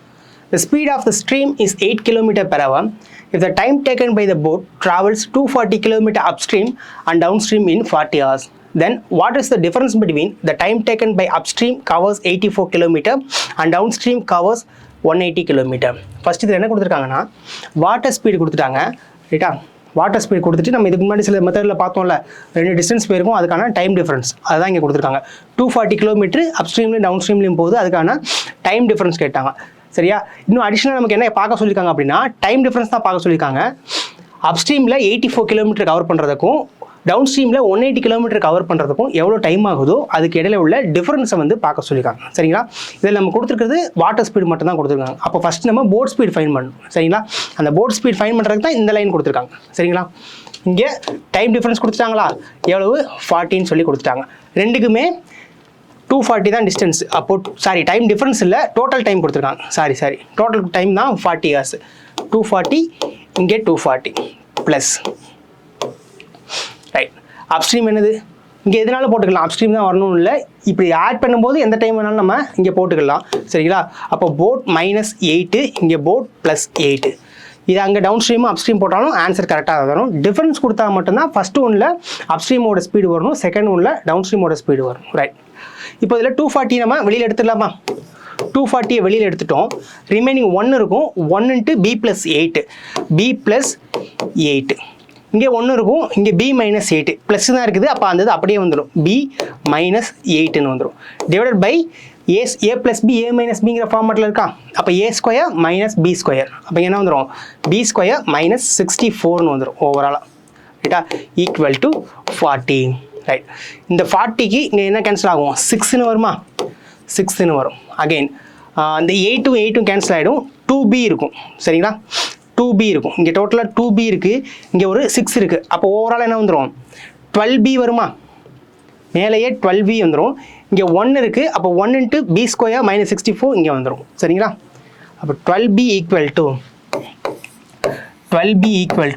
The speed of the stream is 8 km/h. If the time taken by the boat travels 240 km upstream and downstream in 40 hours, then what is the difference between the time taken by upstream covers 84 km and downstream covers 180 km? First இதில் என்ன கொடுத்துருக்காங்கன்னா water speed கொடுத்துட்டாங்க. ரைட்டா? Water speed கொடுத்துட்டு நம்ம இதுக்கு முன்னாடி சில மெத்தடில் பார்த்தோம்ல, 2 டிஸ்டன்ஸ் போயிருக்கும், அதுக்கான டைம் டிஃபரன்ஸ் அதுதான் இங்கே கொடுத்துருக்காங்க. 240 km அப்ஸ்ட்ரீம்லையும் டவுன் ஸ்ட்ரீம்லையும் போகுது, அதுக்கான டைம் டிஃபரன்ஸ் கேட்டாங்க. சரியா? இன்னும் அடிஷனலாக நமக்கு என்ன பார்க்க சொல்லியிருக்காங்க அப்படின்னா டைம் டிஃபரன்ஸ் தான் பார்க்க சொல்லியிருக்காங்க. அப்ஸ்ட்ரீமில் 84 km கவர் பண்ணுறதுக்கும் டவுன் ஸ்ட்ரீமில் 180 km கவர் பண்ணுறதுக்கும் எவ்வளோ டைம் ஆகுதோ அதுக்கு இடையில உள்ள டிஃபரன்ஸை வந்து பார்க்க சொல்லியிருக்காங்க. சரிங்களா? இதில் நம்ம கொடுத்துருக்கிறது வாட்டர் ஸ்பீடு மட்டும் தான் கொடுத்துருக்காங்க. அப்போ ஃபஸ்ட் நம்ம போட் ஸ்பீட் ஃபைன் பண்ணணும். சரிங்களா? அந்த போட் ஸ்பீட் ஃபைன் பண்ணுறதுக்கு தான் இந்த லைன் கொடுத்துருக்காங்க. சரிங்களா? இங்கே டைம் டிஃபரன்ஸ் கொடுத்துட்டாங்களா? எவ்வளவு? 40ன்னு சொல்லி கொடுத்துட்டாங்க. ரெண்டுக்குமே 240 தான் டிஸ்டன்ஸ். அப்போ டைம் டிஃபரன்ஸ் இல்லை, டோட்டல் டைம் கொடுத்துருக்காங்க. டோட்டல் டைம் தான் 40 hours. 240 இங்கே 240 ப்ளஸ் ரைட். அப்ஸ்ட்ரீம் என்னது? இங்கே எதனால போட்டுக்கலாம், அப்ஸ்ட்ரீம் தான் வரணும்னு இல்லை, இப்படி ஆட் பண்ணும்போது எந்த டைம் வேணாலும் நம்ம இங்கே போட்டுக்கலாம். சரிங்களா? அப்போ போட் -8, இங்கே போட் +8. இது அங்கே டவுன் ஸ்ட்ரீமும் அப்ஸ்ட்ரீம் போட்டாலும் ஆன்சர் கரெக்டாக வரும். டிஃபரன்ஸ் கொடுத்தா மட்டும்தான் ஃபஸ்ட்டு ஒன்றில் அப்ஸ்ட்ரீமோட ஸ்பீடு வரணும், செகண்ட் ஒன்றில் டவுன் ஸ்ட்ரீமோட ஸ்பீடு வரும். ரைட். இப்போ இதில் 240 நம்ம வெளியில் எடுத்துடலாமா? 240 வெளியில் எடுத்துட்டோம். ரிமைனிங் 1 இருக்கும். 1 × B + 8. B + 8. இங்கே 1 இருக்கும், இங்கே b மைனஸ் 8 ப்ளஸ் தான் இருக்குது, அப்போ அந்த இது அப்படியே வந்துடும், b மைனஸ் 8ன்னு வந்துடும். Divided by a plus b a minus பிங்கிற ஃபார்மேட்டில் இருக்கா, அப்போ a square minus b square, அப்போ என்ன வந்துடும், b ஸ்கொயர் மைனஸ் 64ன்னு வந்துடும் ஓவராலாக. ரைட்டா, ஈக்குவல் டு 40. ரைட், இந்த 40க்கு இங்கே என்ன கேன்சல் ஆகும், 6ன்னு வருமா, 6ன்னு வரும். அகெயின் அந்த 8ம் கேன்சல் ஆகிடும், 2b இருக்கும். சரிங்களா, 2b இருக்கும். இங்கே டோட்டலாக 2b இருக்குது, இங்கே ஒரு 6 இருக்குது. அப்போ ஓவரால் என்ன வந்துடும், 12b வருமா, மேலேயே 12b வந்துடும். இங்கே 1 இருக்குது, அப்போ 1 இன்ட்டு b ஸ்கொயர் மைனஸ் 64 இங்கே வந்துடும். சரிங்களா, அப்போ 12b equal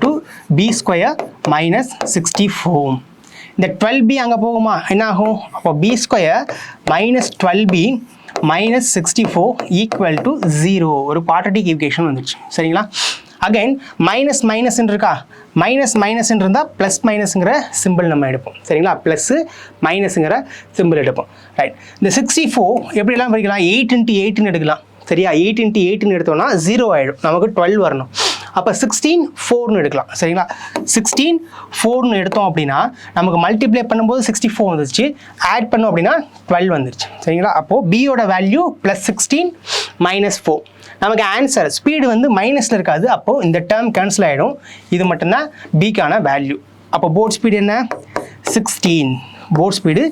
to b square minus 64. இந்த 12b அங்கே போகுமா, என்ன ஆகும், அப்போ b square minus 12b minus 64 equal to 0. ஒரு குவாட்ரட்டிக் ஈக்குவேஷன் வந்துடுச்சு. சரிங்களா, அகைன் மைனஸ் மைனஸ்ன்னு இருக்கா, மைனஸ் மைனஸ்ன்னு இருந்தால் ப்ளஸ் மைனஸுங்கிற சிம்பிள் நம்ம எடுப்போம். சரிங்களா, ப்ளஸ்ஸு மைனஸுங்கிற சிம்பிள் எடுப்போம். ரைட், இந்த 64 எப்படிலாம் படிக்கலாம், 8 இன்ட்டு 8ன்னு எடுக்கலாம். சரியா, 8 இன்ட்டு 8ன்னு எடுத்தோம்னா 0 ஆகிடும், நமக்கு 12 வரணும். அப்போ 16 4ன்னு எடுக்கலாம். சரிங்களா, 16 4ன்னு எடுத்தோம் அப்படின்னா நமக்கு மல்டிப்ளை பண்ணும்போது 64 வந்துருச்சு, ஆட் பண்ணோம் அப்படின்னா 12 வந்துருச்சு. சரிங்களா, அப்போது பியோட வேல்யூ ப்ளஸ் 16 மைனஸ் 4. நமக்கு ஆன்சர் ஸ்பீடு வந்து மைனஸில் இருக்காது, அப்போது இந்த டேர்ம் கேன்சல் ஆகிடும். இது மட்டும்தான் பிக்கான வேல்யூ. அப்போ போர்ட் ஸ்பீடு என்ன, 16. போர்ட் ஸ்பீடு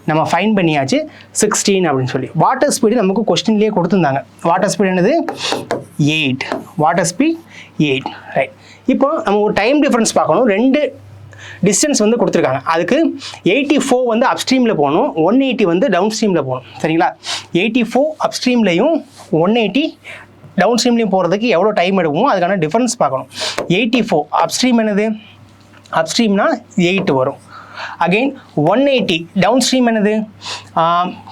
நம்ம ஃபைன் பண்ணியாச்சு 16 அப்படின்னு சொல்லி. வாட்டர் ஸ்பீடு நமக்கு கொஸ்டின்லேயே கொடுத்துருந்தாங்க. வாட்டர் ஸ்பீடு என்னது, 8. Water speed 8. ரைட், இப்போ நம்ம ஒரு டைம் டிஃப்ரென்ஸ் பார்க்கணும். 2 டிஸ்டன்ஸ் வந்து கொடுத்துருக்காங்க. அதுக்கு 84 வந்து அப்ஸ்ட்ரீமில் போகணும், 180 வந்து டவுன் ஸ்ட்ரீமில் போகணும். சரிங்களா, 84 அப்ஸ்ட்ரீம்லையும் 180 டவுன் ஸ்ட்ரீம்லையும் போகிறதுக்கு எவ்வளோ டைம் எடுக்குமோ அதுக்கான டிஃப்ரென்ஸ் பார்க்கணும். 84 அப்ஸ்ட்ரீம் என்னது, அப்ஸ்ட்ரீம்னா 8 வரும். அகெயின் 180 டவுன் ஸ்ட்ரீம் என்னது,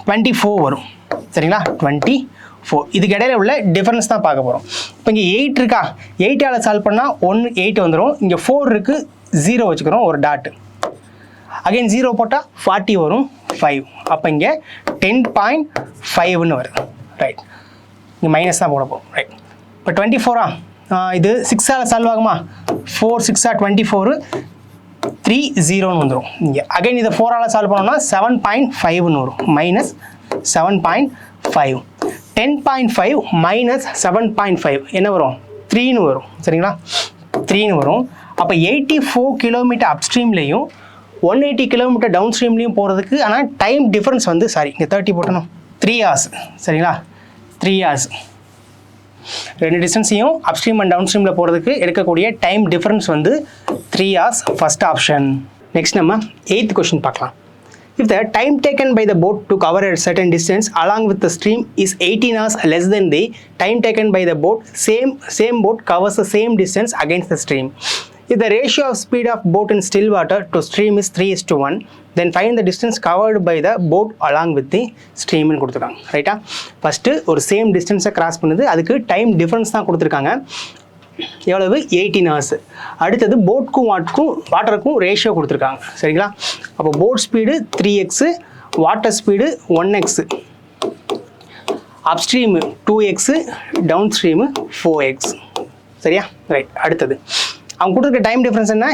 24 வரும். சரிங்களா, 24. இதுக்கு இடையில உள்ள டிஃபரன்ஸ் தான் பார்க்க போகிறோம். இப்போ இங்கே 8 இருக்கா, 8ஆல் சால்வ் பண்ணால் 8 வந்துடும். இங்கே 4 இருக்குது, 0 வச்சுக்கிறோம், ஒரு டாட்டு. அகெயின் 0 போட்டால் 40 வரும், 5. அப்போ இங்கே 10.5ன்னு வருது. ரைட், இங்கே மைனஸ் தான் போட போகிறோம். ரைட், இப்போ 24 இது 6ஆல் சால்வ் ஆகுமா, 4 6 24, 30ன்னு வந்துடும். இங்கே அகைன் இதை 4ஆல் சால்வ் பண்ணோம்னா 7.5ன்னு வரும், மைனஸ் 7.5. 10.5 மைனஸ் 7.5 என்ன வரும், 3ன்னு வரும். சரிங்களா, 3ன்னு வரும். அப்போ 84 கிலோமீட்டர் அப்ஸ்ட்ரீம்லேயும் 180 கிலோமீட்டர் டவுன் ஸ்ட்ரீம்லேயும் போகிறதுக்கு ஆனால் டைம் டிஃப்ரென்ஸ் வந்து இங்கே 30 போட்டணும், 3 hours. சரிங்களா, 3 hours. 2 டிஸ்டன்ஸையும் அப்ஸ்ட்ரீம் அண்ட் டவுன் ஸ்ட்ரீமில் போகிறதுக்கு எடுக்கக்கூடிய டைம் டிஃப்ரென்ஸ் வந்து 3 hours, ஃபர்ஸ்ட் ஆப்ஷன். நெக்ஸ்ட் நம்ம 8th கொஸ்டின் பார்க்கலாம். If the time taken by the boat to cover a certain distance along with the stream is 18 hours less than the time taken by the boat, same boat covers the same distance against the stream. If the ratio of speed of boat in still water to stream is 3:1, then find the distance covered by the boat along with the stream ன்னு கொடுத்துருக்காங்க. ரைட்டா, first ஒரு same டிஸ்டன்ஸை cross பண்ணுது, அதுக்கு time difference தான் கொடுத்துருக்காங்க. எவ்வளவு, 18 hours. அடுத்தது போட்க்கும் வாட்டருக்கும் ரேஷியோ கொடுத்துருக்காங்க. சரிங்களா, அப்போ boat speed 3x, water speed 1x, upstream 2x, down stream 4x. சரியா, ரைட். அடுத்தது அவங்க கொடுத்துருக்க டைம் டிஃப்ரென்ஸ் என்ன,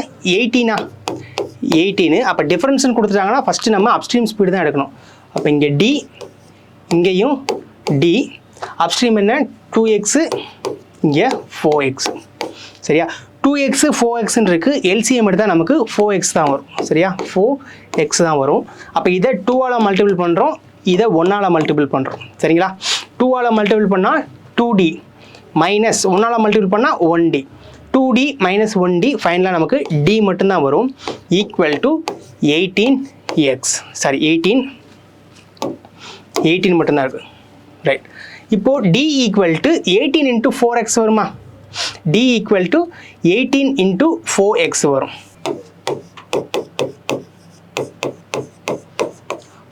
18. அப்போ டிஃப்ரென்ஸ்னு கொடுத்துட்டாங்கன்னா ஃபஸ்ட்டு நம்ம அப்ஸ்ட்ரீம் ஸ்பீடு தான் எடுக்கணும். அப்போ இங்கே டி, இங்கேயும் டி. அப்ஸ்ட்ரீம் என்ன, 2x, இங்கே 4x. சரியா, 2x 4xன்னு இருக்குது, எல்சிஎம் எடுத்தால் நமக்கு 4x தான் வரும். சரியா, 4x தான் வரும். அப்போ இதை 2ஆல் மல்டிபிள் பண்ணுறோம், இதை 1ஆல் மல்டிபிள் பண்ணுறோம். சரிங்களா, 2ஆல் மல்டிபிள் பண்ணால் 2d மைனஸ் 1ஆல் மல்டிபிள் பண்ணால் 1d, 2d மைனஸ் 1d, ஃபைனலாக நமக்கு d மட்டும்தான் வரும். Equal to 18x. சாரி, 18 மட்டும்தான் இருக்குது. ரைட், இப்போது d equal to 18 into 4x வருமா, d equal to 18 into 4x வரும்.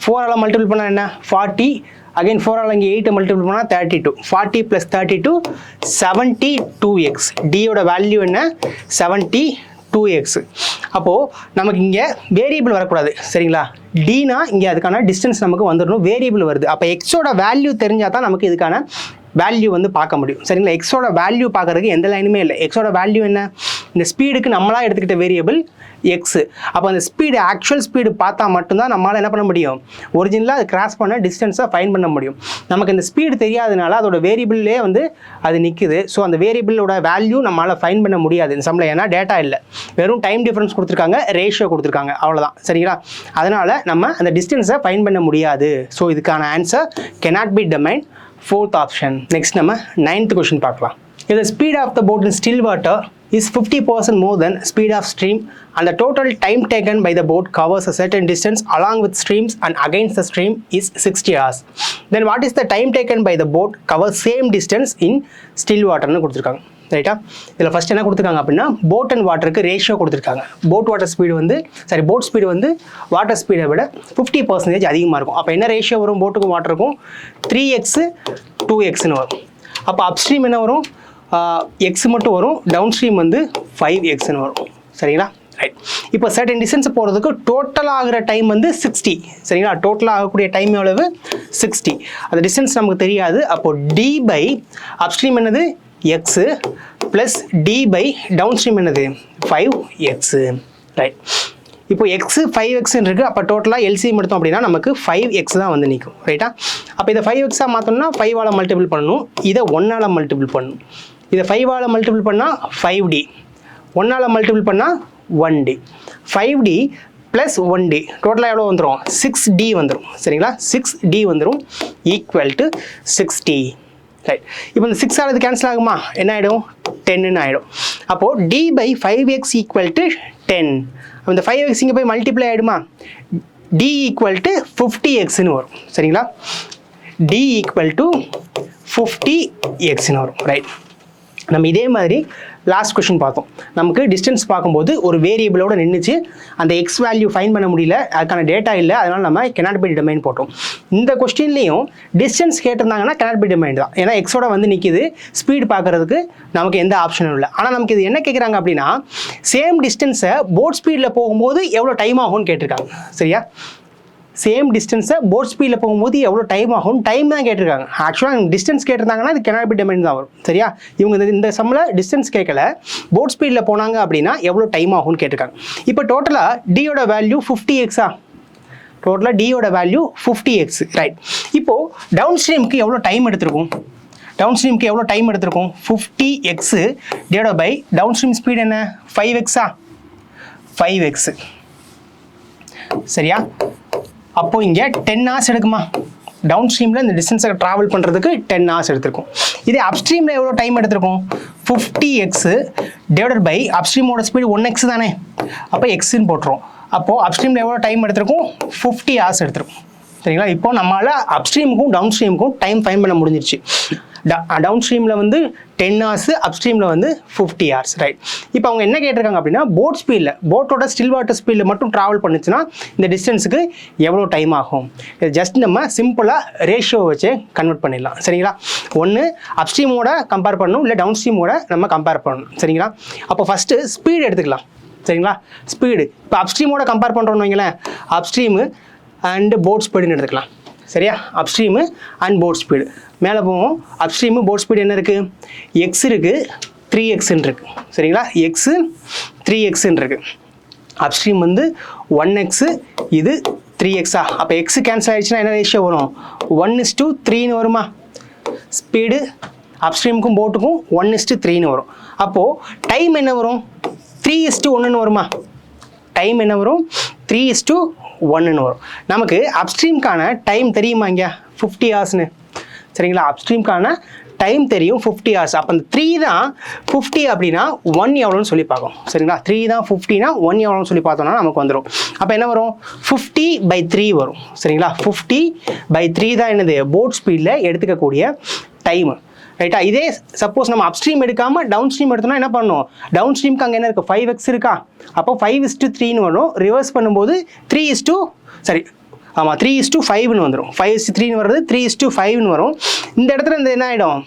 4ஆல் மல்டிபிள் பண்ணால் என்ன, 40. அகைன் 4ஆல் இங்கே 8 மல்டிபிள் பண்ணால் 32. 40 + 32 72x. டியோட வேல்யூ என்ன, 72x. அப்போது நமக்கு இங்கே வேரியபிள் வரக்கூடாது. சரிங்களா, டினா இங்கே அதுக்கான டிஸ்டன்ஸ் நமக்கு வந்துடணும், வேரியபிள் வருது. அப்போ எக்ஸோட வேல்யூ தெரிஞ்சால் தான் நமக்கு இதுக்கான வேல்யூ வந்து பார்க்க முடியும். சரிங்களா, எக்ஸோட வேல்யூ பார்க்குறதுக்கு எந்த லைனுமே இல்லை. எக்ஸோட வேல்யூ என்ன, இந்த ஸ்பீடுக்கு நம்மளாக எடுத்துக்கிட்ட வேரியபிள் எக்ஸு. அப்போ அந்த ஸ்பீடு ஆக்சுவல் ஸ்பீடு பார்த்தா மட்டும்தான் நம்மளால் என்ன பண்ண முடியும், ஒரிஜினலாக அது கிராஸ் பண்ண டிஸ்டன்ஸை ஃபைன் பண்ண முடியும். நமக்கு இந்த ஸ்பீடு தெரியாதனால அதோட வேரியபிள்லேயே வந்து அது நிற்குது. ஸோ அந்த வேரியபிளோட வேல்யூ நம்மளால் ஃபைன் பண்ண முடியாது இந்த சம்மில், ஏன்னா டேட்டா இல்லை, வெறும் டைம் டிஃபரன்ஸ் கொடுத்துருக்காங்க, ரேஷியோ கொடுத்துருக்காங்க, அவ்வளோதான். சரிங்களா? அதனால் நம்ம அந்த டிஸ்டன்ஸை ஃபைன் பண்ண முடியாது. ஸோ இதுக்கான answer cannot be determined, fourth option. Next நம்ம 9th கொஸ்டின் பார்க்கலாம். If the speed of the boat in still water is 50% more than speed of stream and the total time taken by the boat covers a certain distance along with streams and against the stream is 60 hours, then what is the time taken by the boat cover same distance in still water னு கொடுத்துருக்காங்க. ரைட்டா? இதில் first என்ன கொடுத்துருக்காங்க அப்படின்னா boat and வாட்டருக்கு ratio கொடுத்துருக்காங்க. Boat speed வந்து water ஸ்பீடை விட 50% அதிகமாக இருக்கும். அப்போ என்ன ரேஷியோ வரும் போட்டுக்கும் வாட்டருக்கும்? 3x 2xன்னு வரும். அப்போ அப்ஸ்ட்ரீம் என்ன வரும்? எக்ஸ் மட்டும் வரும், டவுன் ஸ்ட்ரீம் வந்து 5xன்னு வரும். சரிங்களா? ரைட். இப்போ சர்டன் டிஸ்டன்ஸ் போகிறதுக்கு டோட்டல் ஆகிற டைம் வந்து 60. சரிங்களா? டோட்டல் ஆகக்கூடிய டைம் எவ்வளவு? 60. அந்த டிஸ்டன்ஸ் நமக்கு தெரியாது. அப்போது டி பை அப்ஸ்ட்ரீம் என்னது? X plus D by down stream என்னது? 5x. ரைட். இப்போ எக்ஸு 5xன்னு இருக்குது. அப்போ டோட்டலாக எல்சிஎம் எடுத்தோம் அப்படின்னா நமக்கு 5x தான் வந்து நிற்கும். ரைட்டா? அப்போ இதை 5xஆக மாற்றணும்னா 5ஆல் மல்டிபிள் பண்ணணும், இதை 1ஆல் மல்டிபிள் பண்ணணும். இதை 5ஆல் மல்டிபிள் பண்ணால் 5d, 1ஆல் மல்டிபிள் பண்ணால் 1d, 5d ப்ளஸ் 1d டோட்டலாக எவ்வளோ வந்துடும்? 6d வந்துடும். சரிங்களா? 6d வந்துடும் ஈக்குவல் டு 60. ரைட். இப்போ இந்த 6 ஆனது கேன்சல் ஆகுமா? என்ன ஆகிடும்? 10ன்னு ஆகிடும். அப்போது d by 5x equal to 10. இந்த 5x இங்கே போய் மல்டிப்ளை ஆகிடுமா? d ஈக்குவல் டு 50xன்னு வரும். சரிங்களா? d ஈக்குவல் டு 50xன்னு வரும். ரைட். நம்ம இதே மாதிரி லாஸ்ட் கொஸ்டின் பார்த்தோம். நமக்கு டிஸ்டன்ஸ் பார்க்கும்போது ஒரு வேரியபிளோட நின்றுச்சு, அந்த எக்ஸ் வேல்யூ ஃபைன் பண்ண முடியல, அதுக்கான டேட்டா இல்லை, அதனால் நம்ம cannot be determined போட்டோம். இந்த கொஸ்டின்லேயும் டிஸ்டன்ஸ் கேட்டிருந்தாங்கன்னா cannot be determined தான், ஏன்னா எக்ஸோட வந்து நிற்கிது. ஸ்பீடு பார்க்குறதுக்கு நமக்கு எந்த ஆப்ஷனும் இல்லை. ஆனால் நமக்கு இது என்ன கேட்குறாங்க அப்படின்னா சேம் டிஸ்டன்ஸை போட் ஸ்பீடில் போகும்போது எவ்வளோ டைம் ஆகும்னு கேட்டிருக்காங்க. சரியா? சேம் டிஸ்டன்ஸை போட் ஸ்பீடில் போகும்போது எவ்வளோ டைம் ஆகும், டைம் தான் கேட்டிருக்காங்க. ஆக்சுவலாக டிஸ்டன்ஸ் கேட்டிருந்தாங்கன்னா அது cannot be determined தான் வரும். சரியா? இவங்க இந்த சம்மில் டிஸ்டன்ஸ் கேட்கல, போட் ஸ்பீடில் போனாங்க அப்படின்னா எவ்வளோ டைம் ஆகும்னு கேட்டிருக்காங்க. இப்போ டோட்டலாக டியோட வேல்யூ 50xஆ? டோட்டலாக டியோட வேல்யூ 50x. ரைட். இப்போது டவுன் ஸ்ட்ரீமுக்கு எவ்வளோ டைம் எடுத்திருக்கும்? டவுன் ஸ்ட்ரீமுக்கு எவ்வளோ டைம் எடுத்திருக்கும்? 50x divide by down stream speed என்ன? 5xஆ? 5x. சரியா? அப்போது இங்கே 10 hours எடுக்குமா? டவுன் ஸ்ட்ரீமில் இந்த டிஸ்டன்ஸை ட்ராவல் பண்ணுறதுக்கு 10 hours எடுத்திருக்கும். இதே அப்ஸ்ட்ரீமில் எவ்வளோ டைம் எடுத்திருக்கும்? 50x டிவைடட் பை அப்ஸ்ட்ரீமோட ஸ்பீடு 1x தானே, அப்போ எக்ஸ்ன்னு போட்டுரும். அப்போது அப்ஸ்ட்ரீமில் எவ்வளோ டைம் எடுத்திருக்கும்? 50 hours எடுத்திருக்கும். சரிங்களா? இப்போ நம்மளால் அப்ஸ்ட்ரீமுக்கும் டவுன் ஸ்ட்ரீமுக்கும் டைம் ஃபைன் பண்ண முடிஞ்சிருச்சு. டவுன் ஸ்ட்ரீமில் வந்து 10 hours, அப்ஸ்ட்ரீமில் வந்து 50 hours. ரைட். இப்போ அவங்க என்ன கேட்டிருக்காங்க அப்படின்னா போட் ஸ்பீடில், போட்டோட ஸ்டில் வாட்டர் ஸ்பீடில் மட்டும் ட்ராவல் பண்ணுச்சுன்னா இந்த டிஸ்டன்ஸுக்கு எவ்வளோ டைம் ஆகும்? இது ஜஸ்ட் நம்ம சிம்பிளாக ரேஷியோ வச்சு கன்வெர்ட் பண்ணிடலாம். சரிங்களா? ஒன்று அப்ஸ்ட்ரீமோட கம்பேர் பண்ணணும், இல்லை டவுன் ஸ்ட்ரீமோட நம்ம கம்பேர் பண்ணணும். சரிங்களா? அப்போ ஃபஸ்ட்டு ஸ்பீடு எடுத்துக்கலாம். சரிங்களா? ஸ்பீடு இப்போ அப்ஸ்ட்ரீமோட கம்பேர் பண்ணுறோன்னு வைங்களேன், அப்ஸ்ட்ரீமு அண்டு போட் ஸ்பீடுன்னு எடுத்துக்கலாம். சரியா? அப்ஸ்ட்ரீமு அண்ட் போட் ஸ்பீடு மேலே போவோம். அப்ஸ்ட்ரீமு போட் ஸ்பீடு என்ன இருக்குது? எக்ஸ் இருக்குது, 3xன்னு இருக்குது. சரிங்களா? எக்ஸு 3xன்னு இருக்குது. அப்ஸ்ட்ரீம் வந்து 1x, இது 3xஆ? அப்போ எக்ஸு கேன்சல் ஆகிடுச்சுன்னா என்ன ரேஷியோ வரும்? 1:3ன்னு வருமா? ஸ்பீடு அப்ஸ்ட்ரீமுக்கும் போட்டுக்கும் 1:3ன்னு வரும். அப்போது டைம் என்ன வரும்? 3:1ன்னு வருமா? டைம் என்ன வரும்? 3:1ன்னு வரும். நமக்கு அப்ஸ்ட்ரீம்கான டைம் தெரியுமா? இங்கே 50 hours. சரிங்களா? அப்ஸ்ட்ரீம்கான டைம் தெரியும் 50 hours. அப்போ அந்த 3 தான் 50 அப்படின்னா 1 எவ்வளோன்னு சொல்லி பார்க்கும். சரிங்களா? 3 தான் 50னா 1 எவ்வளோன்னு சொல்லி பார்த்தோம்னா நமக்கு வந்துடும். அப்போ என்ன வரும்? 50/3 வரும். சரிங்களா? 50/3 தான் என்னது? போட் ஸ்பீடில் எடுத்துக்கக்கூடிய டைமு. ரைட்டா? இதே சப்போஸ் நம்ம அப்ஸ்ட்ரீம் எடுக்காமல் டவுன் ஸ்ட்ரீம் எடுத்தோம்னா என்ன பண்ணணும்? டவுன் ஸ்ட்ரீமுக்கு அங்கே என்ன இருக்குது? 5x இருக்கா? அப்போ 5:3ன்னு வரும். ரிவர்ஸ் பண்ணும்போது 3:5ன்னு வந்துடும். 5:3ன்னு வர்றது 3:5ன்னு வரும். இந்த இடத்துல இந்த என்ன ஆகிடும்?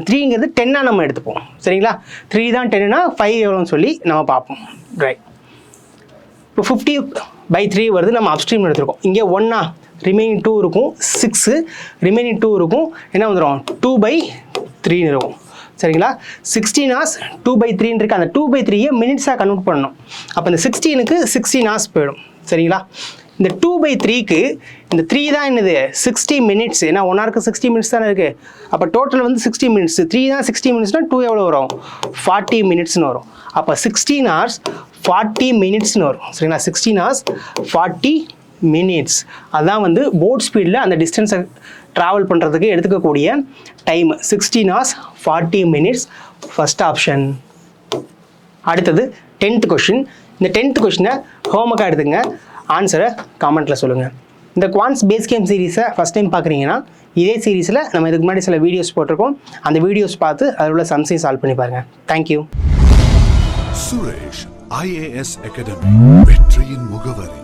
3ங்கிறது 10ஆக நம்ம எடுத்துப்போம். சரிங்களா? 3 தான் 10னா 5 எவ்வளோன்னு சொல்லி நம்ம பார்ப்போம். ரைட். இப்போ 50/3 வருது, நம்ம அப்ஸ்ட்ரீம் எடுத்துருக்கோம். இங்கே 1ஆ? ரிமைனிங் 2 இருக்கும், 6 ரிமைனிங் 2 இருக்கும், என்ன வந்துடும்? 2/3ன்னு இருக்கும். சரிங்களா? 16 hours 2/3 இருக்கு. அந்த 2/3 மினிட்ஸாக கன்வெர்ட் பண்ணணும். அப்போ இந்த 16க்கு 16 hours போயிடும். சரிங்களா? இந்த 2/3க்கு இந்த 3 தான் என்னது 60 minutes. ஏன்னா 1 hourக்கு 60 minutes தானே இருக்குது. அப்போ டோட்டல் வந்து 60 minutes. 3 தான் 60 minutesனால் 2 எவ்வளோ வரும்? 40 minutesனு வரும். அப்போ 16 hours 40 minutesனு வரும். சரிங்களா? 16 hours 40 minutes. அதான் வந்து போட் ஸ்பீடில் அந்த டிஸ்டன்ஸை ட்ராவல் பண்ணுறதுக்கு எடுத்துக்கக்கூடிய time 16 hours 40 minutes. First option. அடுத்தது 10th கொஷின். இந்த 10th கொஷினை ஹோம்ஒர்க்காக எடுத்துங்க. ஆன்சரை கமெண்ட்டில் சொல்லுங்கள். இந்த குவான்ஸ் பேஸ் கேம் சீரீஸை ஃபஸ்ட் டைம் பார்க்குறீங்கன்னா இதே சீரீஸில் நம்ம இதுக்கு முன்னாடி சில வீடியோஸ் போட்டிருக்கோம். அந்த வீடியோஸ் பார்த்து அதில் உள்ள சம்ஸையும் சால்வ் பண்ணி பாருங்கள். தேங்க்யூ. சுரேஷ் IAS அகாடமி, வெற்றியின் முகவரி.